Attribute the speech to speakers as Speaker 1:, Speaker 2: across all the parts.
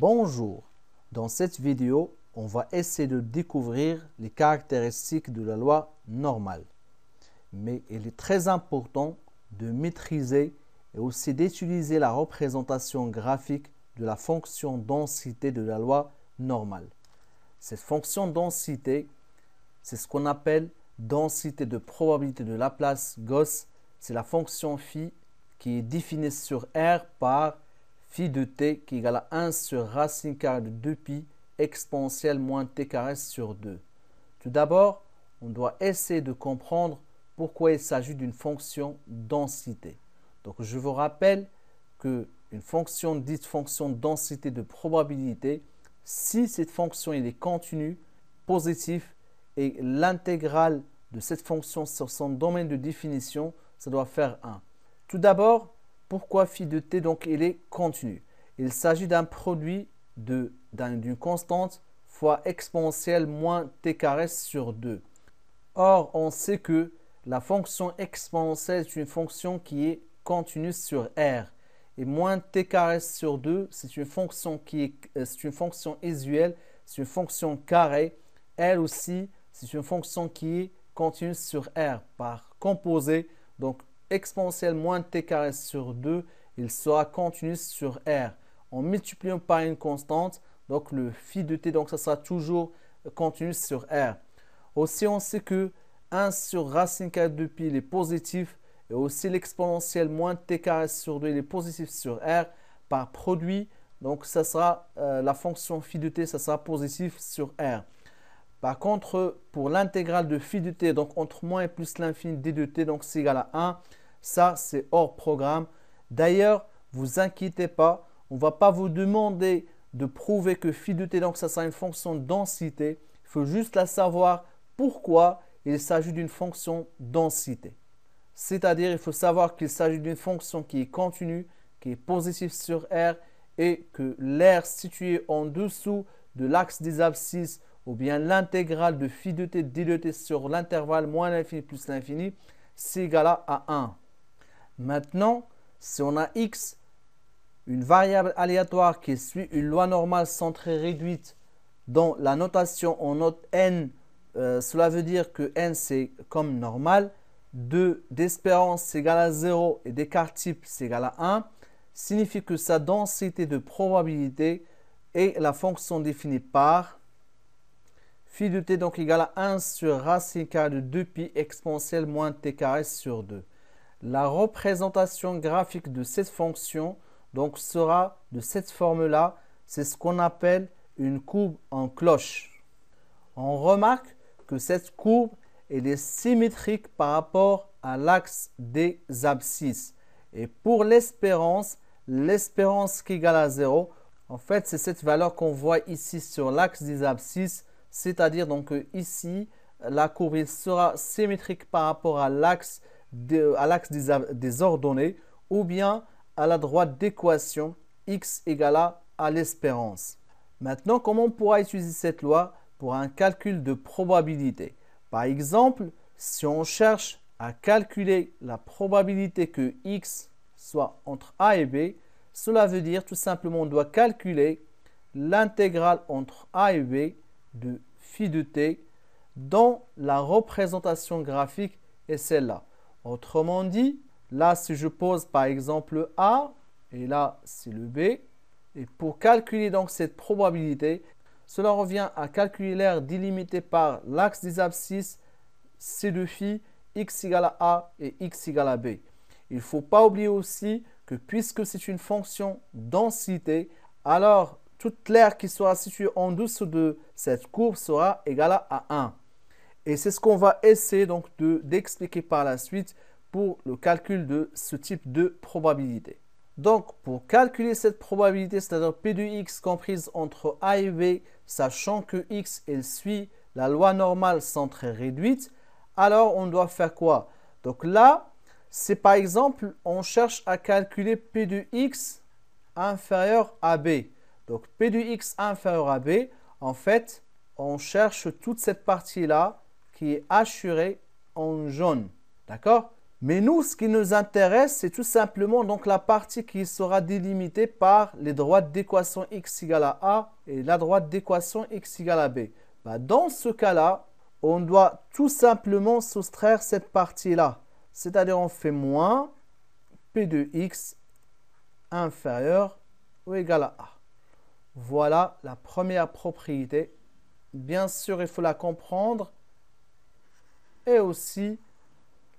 Speaker 1: Bonjour, dans cette vidéo, on va essayer de découvrir les caractéristiques de la loi normale. Mais il est très important de maîtriser et aussi d'utiliser la représentation graphique de la fonction densité de la loi normale. Cette fonction densité, c'est ce qu'on appelle densité de probabilité de Laplace-Gauss. C'est la fonction phi qui est définie sur R par phi de t qui est égal à 1 sur racine carrée de 2pi exponentielle moins t carré sur 2. Tout d'abord, on doit essayer de comprendre pourquoi il s'agit d'une fonction densité. Donc, je vous rappelle qu'une fonction dite fonction densité de probabilité, si cette fonction est continue, positif, et l'intégrale de cette fonction sur son domaine de définition, ça doit faire 1. Tout d'abord, pourquoi phi de t, donc il est continu? Il s'agit d'un produit d'une constante fois exponentielle moins t carré sur 2. Or, on sait que la fonction exponentielle est une fonction qui est continue sur R. Et moins t carré sur 2, c'est une fonction usuelle, c'est une fonction carrée. Elle aussi, c'est une fonction qui est continue sur R par composé. Donc, exponentielle moins t carré sur 2, il sera continu sur R. En multipliant par une constante, donc le phi de t, donc ça sera toujours continu sur R. Aussi, on sait que 1 sur racine carrée de pi il est positif et aussi l'exponentielle moins t carré sur 2 il est positif sur R par produit. Donc, ça sera la fonction phi de t, ça sera positif sur R. Par contre, pour l'intégrale de phi de t, donc entre moins et plus l'infini d de t, donc c'est égal à 1. Ça, c'est hors programme. D'ailleurs, vous inquiétez pas, on ne va pas vous demander de prouver que phi de t, donc ça sera une fonction de densité. Il faut juste la savoir pourquoi il s'agit d'une fonction densité. C'est-à-dire, il faut savoir qu'il s'agit d'une fonction qui est continue, qui est positive sur R et que l'aire situé en dessous de l'axe des abscisses ou bien l'intégrale de phi de t d de t sur l'intervalle moins l'infini plus l'infini, c'est égal à 1. Maintenant, si on a x, une variable aléatoire qui suit une loi normale centrée réduite dont la notation on note n, cela veut dire que n c'est comme normal, d'espérance c'est égal à 0 et d'écart type c'est égal à 1, signifie que sa densité de probabilité est la fonction définie par phi de t donc égale à 1 sur racine carrée de 2pi exponentielle moins t carré sur 2. La représentation graphique de cette fonction donc sera de cette forme-là. C'est ce qu'on appelle une courbe en cloche. On remarque que cette courbe elle est symétrique par rapport à l'axe des abscisses. Et pour l'espérance qui est égale à 0, en fait, c'est cette valeur qu'on voit ici sur l'axe des abscisses. C'est-à-dire donc ici, la courbe sera symétrique par rapport à l'axe des ordonnées ou bien à la droite d'équation x égale à l'espérance. Maintenant, comment on pourra utiliser cette loi pour un calcul de probabilité? Par exemple, si on cherche à calculer la probabilité que x soit entre a et b, cela veut dire tout simplement on doit calculer l'intégrale entre a et b de phi de t dont la représentation graphique est celle-là. Autrement dit, là si je pose par exemple a et là c'est le b, et pour calculer donc cette probabilité, cela revient à calculer l'aire délimitée par l'axe des abscisses c de phi x égale à a et x égale à b. Il ne faut pas oublier aussi que puisque c'est une fonction densité, alors toute l'aire qui sera située en dessous de cette courbe sera égale à 1. Et c'est ce qu'on va essayer donc d'expliquer par la suite pour le calcul de ce type de probabilité. Donc, pour calculer cette probabilité, c'est-à-dire P de x comprise entre a et b, sachant que x, elle suit la loi normale centrée réduite, alors on doit faire quoi? Donc là, c'est par exemple, on cherche à calculer P de x inférieur à b. Donc, P de x inférieur à b, en fait, on cherche toute cette partie-là qui est assurée en jaune. D'accord? Mais nous, ce qui nous intéresse, c'est tout simplement donc la partie qui sera délimitée par les droites d'équation x égale à a et la droite d'équation x égale à b. Bah, dans ce cas-là, on doit tout simplement soustraire cette partie-là. C'est-à-dire on fait moins p de x inférieur ou égal à a. Voilà la première propriété. Bien sûr, il faut la comprendre et aussi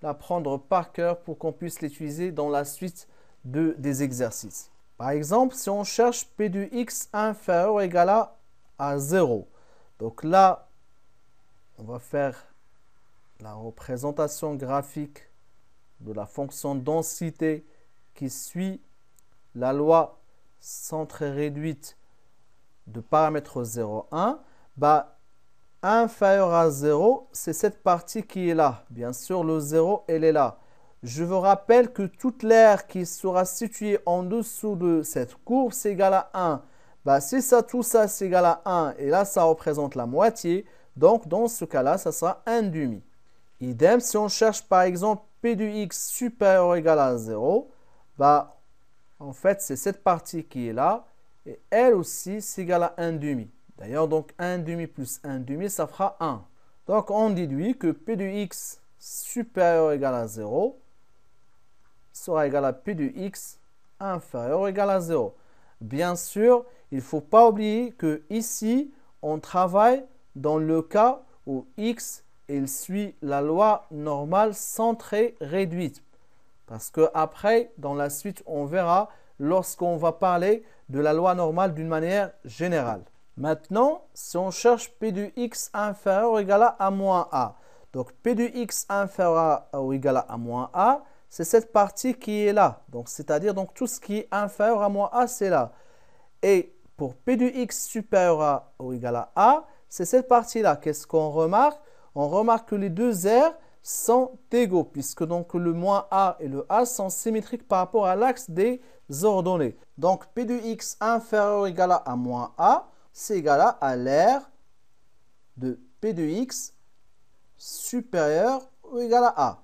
Speaker 1: la prendre par cœur pour qu'on puisse l'utiliser dans la suite des exercices. Par exemple, si on cherche p de x inférieur ou égal à 0. Donc là, on va faire la représentation graphique de la fonction densité qui suit la loi centrée réduite de paramètre 0, 1. Bah, inférieur à 0, c'est cette partie qui est là. Bien sûr, le 0, elle est là. Je vous rappelle que toute l'aire qui sera située en dessous de cette courbe, c'est égal à 1. Bah, si ça, tout ça, c'est égal à 1, et là, ça représente la moitié, donc dans ce cas-là, ça sera 1 demi. Idem, si on cherche par exemple p de x supérieur ou égal à 0, bah, en fait, c'est cette partie qui est là, et elle aussi, c'est égal à 1 demi. D'ailleurs, donc 1 demi plus 1 demi, ça fera 1. Donc, on déduit que p de x supérieur ou égal à 0 sera égal à p de x inférieur ou égal à 0. Bien sûr, il ne faut pas oublier que ici, on travaille dans le cas où x, il suit la loi normale centrée réduite. Parce que après, dans la suite, on verra lorsqu'on va parler de la loi normale d'une manière générale. Maintenant, si on cherche p de x inférieur ou égal à moins a. Donc, p de x inférieur ou égal à moins a, c'est cette partie qui est là. Donc, c'est-à-dire donc tout ce qui est inférieur à moins a, c'est là. Et pour p de x supérieur ou égal à a, c'est cette partie-là. Qu'est-ce qu'on remarque? On remarque que les deux r sont égaux, puisque donc le moins a et le a sont symétriques par rapport à l'axe des ordonnées. Donc, p de x inférieur ou égal à moins a, c'est égal à l'aire de p de x supérieur ou égal à a.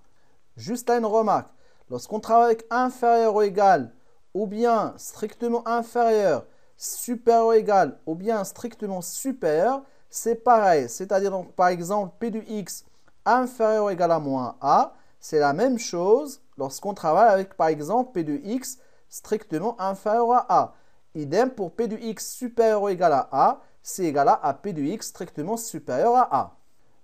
Speaker 1: Juste là une remarque. Lorsqu'on travaille avec inférieur ou égal, ou bien strictement inférieur, supérieur ou égal, ou bien strictement supérieur, c'est pareil. C'est-à-dire, donc, par exemple, p de x inférieur ou égal à moins a, c'est la même chose lorsqu'on travaille avec, par exemple, p de x strictement inférieur à a. Idem pour p de x supérieur ou égal à a, c'est égal à p de x strictement supérieur à a.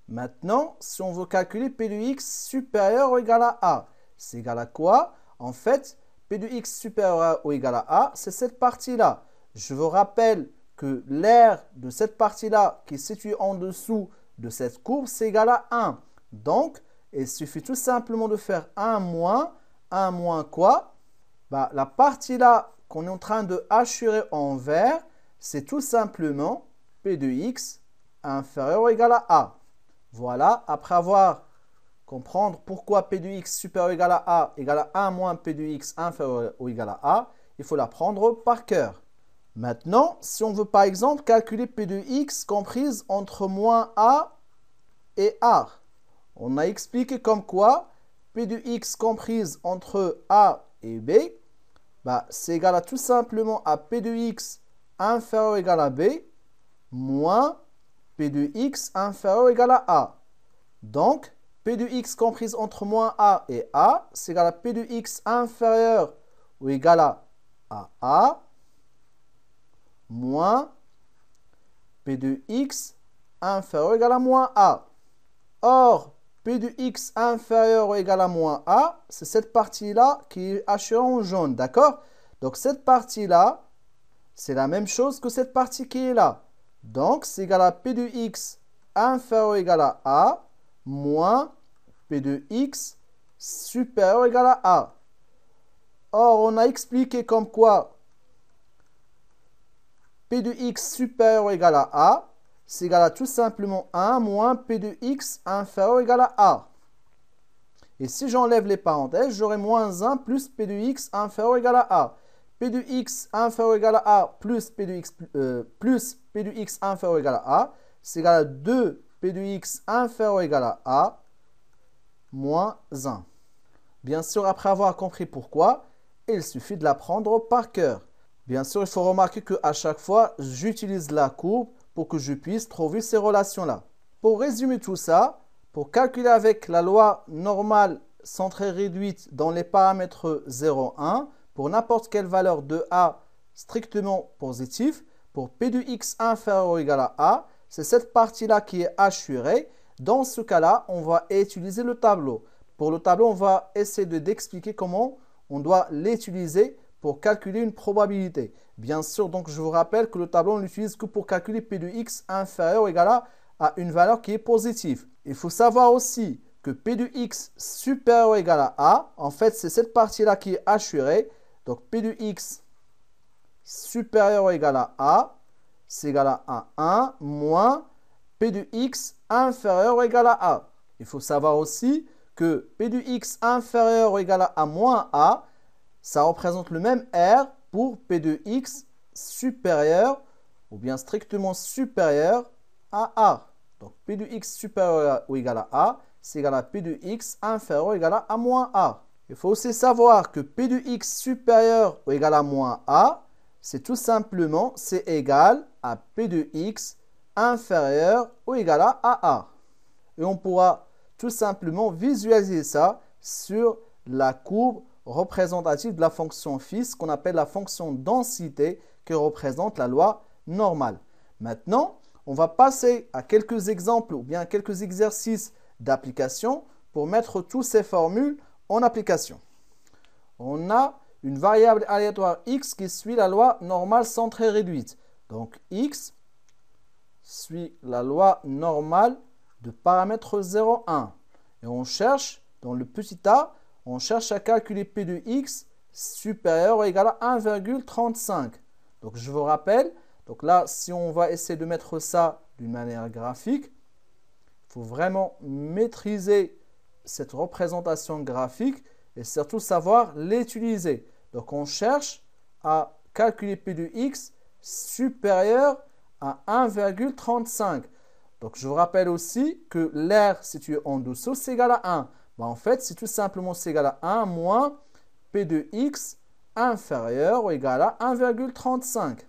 Speaker 1: Maintenant, si on veut calculer p de x supérieur ou égal à a, c'est égal à quoi? En fait, p de x supérieur ou égal à a, c'est cette partie-là. Je vous rappelle que l'aire de cette partie-là qui est située en dessous de cette courbe, c'est égal à 1. Donc, il suffit tout simplement de faire 1 moins quoi? Bah, la partie-là qu'on est en train de hachurer en vert, c'est tout simplement p de x inférieur ou égal à a. Voilà, après avoir comprendre pourquoi p de x supérieur ou égal à a égale à 1 moins p de x inférieur ou égal à a, il faut l'apprendre par cœur. Maintenant, si on veut par exemple calculer p de x comprise entre moins a et a, on a expliqué comme quoi p de x comprise entre a et b, bah, c'est égal à tout simplement à p de x inférieur ou égal à b moins p de x inférieur ou égal à a. Donc, p de x comprise entre moins a et a, c'est égal à p de x inférieur ou égal à a moins p de x inférieur ou égal à moins a. Or, p de x inférieur ou égal à moins a, c'est cette partie-là qui est hachée en jaune, d'accord? Donc, cette partie-là, c'est la même chose que cette partie qui est là. Donc, c'est égal à p de x inférieur ou égal à a moins p de x supérieur ou égal à a. Or, on a expliqué comme quoi p de x supérieur ou égal à a, c'est égal à tout simplement 1 moins p de x inférieur ou égal à a. Et si j'enlève les parenthèses, j'aurai moins 1 plus p de x inférieur ou égal à a. P de x inférieur ou égal à a plus p de x inférieur ou égal à a, c'est égal à 2 p de x inférieur ou égal à a moins 1. Bien sûr, après avoir compris pourquoi, il suffit de l'apprendre par cœur. Bien sûr, il faut remarquer qu'à chaque fois, j'utilise la courbe pour que je puisse trouver ces relations-là. Pour résumer tout ça, pour calculer avec la loi normale centrée réduite dans les paramètres 0, 1, pour n'importe quelle valeur de A strictement positive, pour P de X inférieur ou égal à A, c'est cette partie-là qui est assurée. Dans ce cas-là, on va utiliser le tableau. Pour le tableau, on va essayer d'expliquer comment on doit l'utiliser pour calculer une probabilité. Bien sûr, donc je vous rappelle que le tableau, on l'utilise que pour calculer P de X inférieur ou égal à une valeur qui est positive. Il faut savoir aussi que P de X supérieur ou égal à A, en fait, c'est cette partie-là qui est assurée. Donc, P de X supérieur ou égal à A, c'est égal à 1 moins P de X inférieur ou égal à A. Il faut savoir aussi que P de X inférieur ou égal à moins A, ça représente le même R pour P de X supérieur ou bien strictement supérieur à A. Donc, P de X supérieur ou égal à A, c'est égal à P de X inférieur ou égal à moins A. Il faut aussi savoir que P de X supérieur ou égal à moins A, c'est tout simplement, c'est égal à P de X inférieur ou égal à A. Et on pourra tout simplement visualiser ça sur la courbe représentative de la fonction phi, ce qu'on appelle la fonction densité qui représente la loi normale. Maintenant, on va passer à quelques exemples ou bien quelques exercices d'application pour mettre toutes ces formules en application. On a une variable aléatoire x qui suit la loi normale centrée réduite. Donc x suit la loi normale de paramètre 0, 1. Et on cherche, dans le petit a, on cherche à calculer P de x supérieur ou égal à 1,35. Donc je vous rappelle, donc là, si on va essayer de mettre ça d'une manière graphique, il faut vraiment maîtriser cette représentation graphique et surtout savoir l'utiliser. Donc on cherche à calculer P de x supérieur à 1,35. Donc je vous rappelle aussi que l'air situé en dessous, c'est égal à 1. En fait, c'est tout simplement c'est égal à 1 moins P de x inférieur ou égal à 1,35.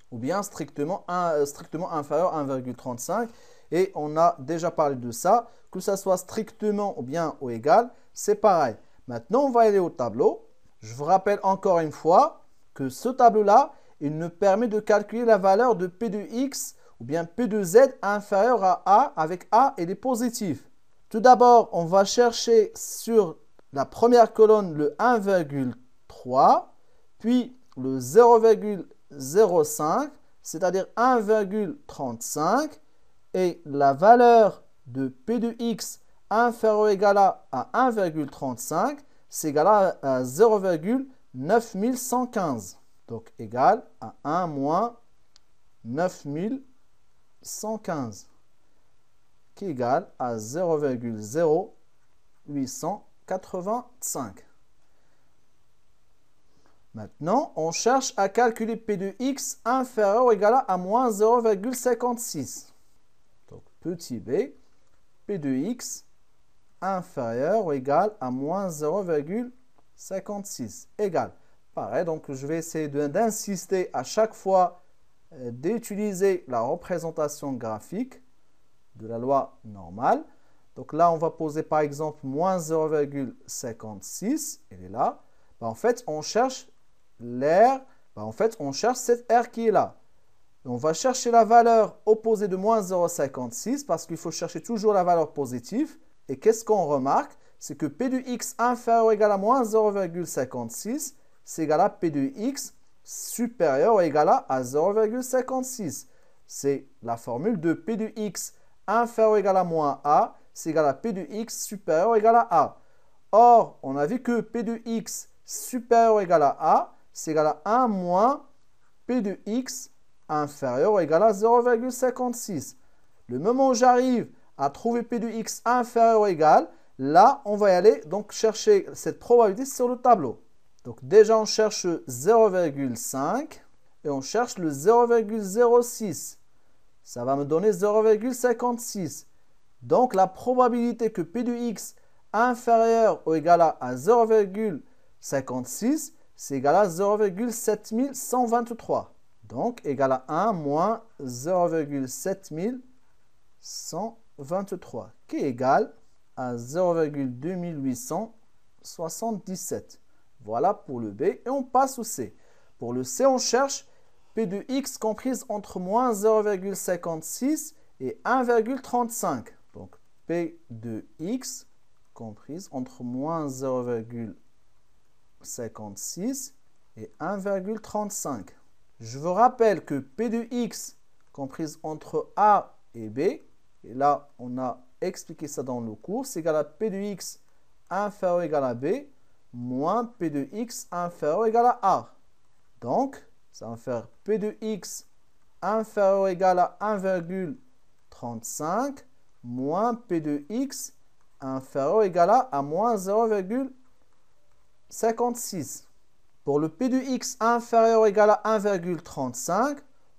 Speaker 1: Ou bien strictement inférieur à 1,35. Et on a déjà parlé de ça, que ça soit strictement ou bien ou égal, c'est pareil. Maintenant, on va aller au tableau. Je vous rappelle encore une fois que ce tableau-là, il nous permet de calculer la valeur de P de x ou bien P de z inférieur à A avec A et les positifs. Tout d'abord, on va chercher sur la première colonne le 1,3, puis le 0,05, c'est-à-dire 1,35, et la valeur de P de x inférieur ou égal à 1,35, c'est égal à 0,9115. Donc, égal à 1 moins 9115, qui est égal à 0,0885. Maintenant, on cherche à calculer P de x inférieur ou égal à moins 0,56. Donc, petit b, P de x inférieur ou égal à moins 0,56 égal. Pareil, donc je vais essayer d'insister à chaque fois d'utiliser la représentation graphique de la loi normale. Donc là, on va poser par exemple moins 0,56, elle est là. En fait, on cherche l'air, en fait, on cherche cette R qui est là. On va chercher la valeur opposée de moins 0,56 parce qu'il faut chercher toujours la valeur positive. Et qu'est-ce qu'on remarque? C'est que P de x inférieur ou égal à moins 0,56, c'est égal à P de x supérieur ou égal à 0,56. C'est la formule de P de x inférieur ou égal à moins A, c'est égal à P de x supérieur ou égal à A. Or, on a vu que P de x supérieur ou égal à A, c'est égal à 1 moins P de x inférieur ou égal à 0,56. Le moment où j'arrive à trouver P de x inférieur ou égal, là, on va y aller donc chercher cette probabilité sur le tableau. Donc déjà, on cherche 0,5 et on cherche le 0,06. Ça va me donner 0,56. Donc la probabilité que P de x inférieur ou égal à 0,56, c'est égal à 0,7123. Donc, égal à 1 moins 0,7123, qui est égal à 0,2877. Voilà pour le B. Et on passe au C. Pour le C, on cherche P de X comprise entre moins 0,56 et 1,35. Donc, P de X comprise entre moins 0,56 et 1,35. Je vous rappelle que P de X comprise entre A et B, et là, on a expliqué ça dans le cours, c'est égal à P de X inférieur ou égal à B, moins P de X inférieur ou égal à A. Donc, ça va faire P de X inférieur ou égal à 1,35 moins P de X inférieur ou égal à moins 0,56. Pour le P de X inférieur ou égal à 1,35,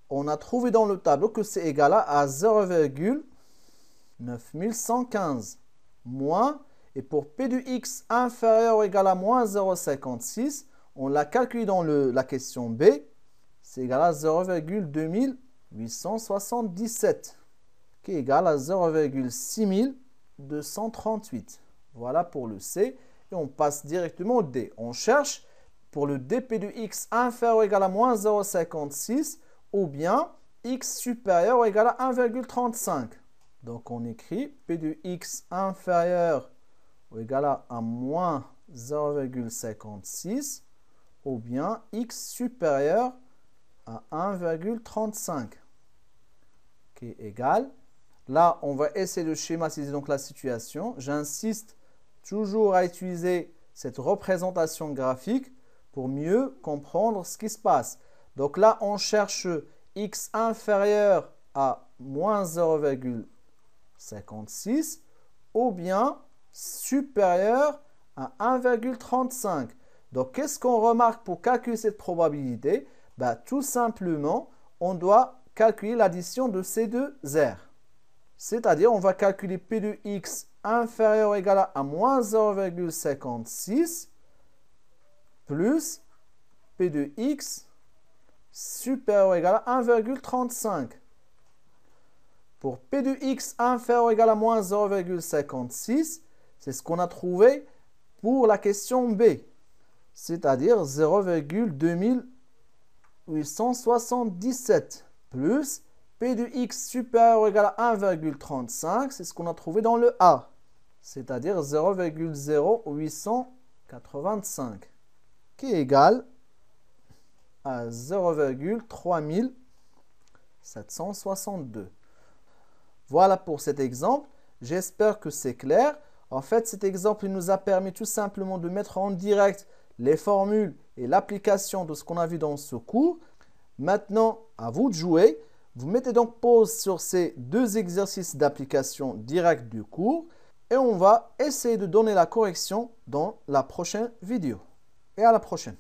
Speaker 1: on a trouvé dans le tableau que c'est égal à 0,9115 moins, et pour P de X inférieur ou égal à moins 0,56, on l'a calculé dans la question B, c'est égal à 0,2877, qui est égal à 0,6238. Voilà pour le C. Et on passe directement au D. On cherche pour le dp de x inférieur ou égal à moins 0,56 ou bien x supérieur ou égal à 1,35. Donc on écrit p de x inférieur ou égal à moins 0,56 ou bien x supérieur à 1,35 qui est égal. Là, on va essayer de schématiser donc la situation. J'insiste toujours à utiliser cette représentation graphique pour mieux comprendre ce qui se passe. Donc là, on cherche x inférieur à moins 0,56 ou bien supérieur à 1,35. Donc, qu'est-ce qu'on remarque pour calculer cette probabilité? Tout simplement, on doit calculer l'addition de ces deux R. C'est-à-dire, on va calculer P de x inférieur ou égal à moins 0,56 plus P de x supérieur ou égal à 1,35. Pour P de x inférieur ou égal à moins 0,56, c'est ce qu'on a trouvé pour la question B, c'est-à-dire 0,2877 plus P de x supérieur ou égal à 1,35, c'est ce qu'on a trouvé dans le A, c'est-à-dire 0,0885, qui est égal à 0,3762. Voilà pour cet exemple. J'espère que c'est clair. En fait, cet exemple nous a permis tout simplement de mettre en direct les formules et l'application de ce qu'on a vu dans ce cours. Maintenant, à vous de jouer. Vous mettez donc pause sur ces deux exercices d'application directe du cours et on va essayer de donner la correction dans la prochaine vidéo. Et à la prochaine.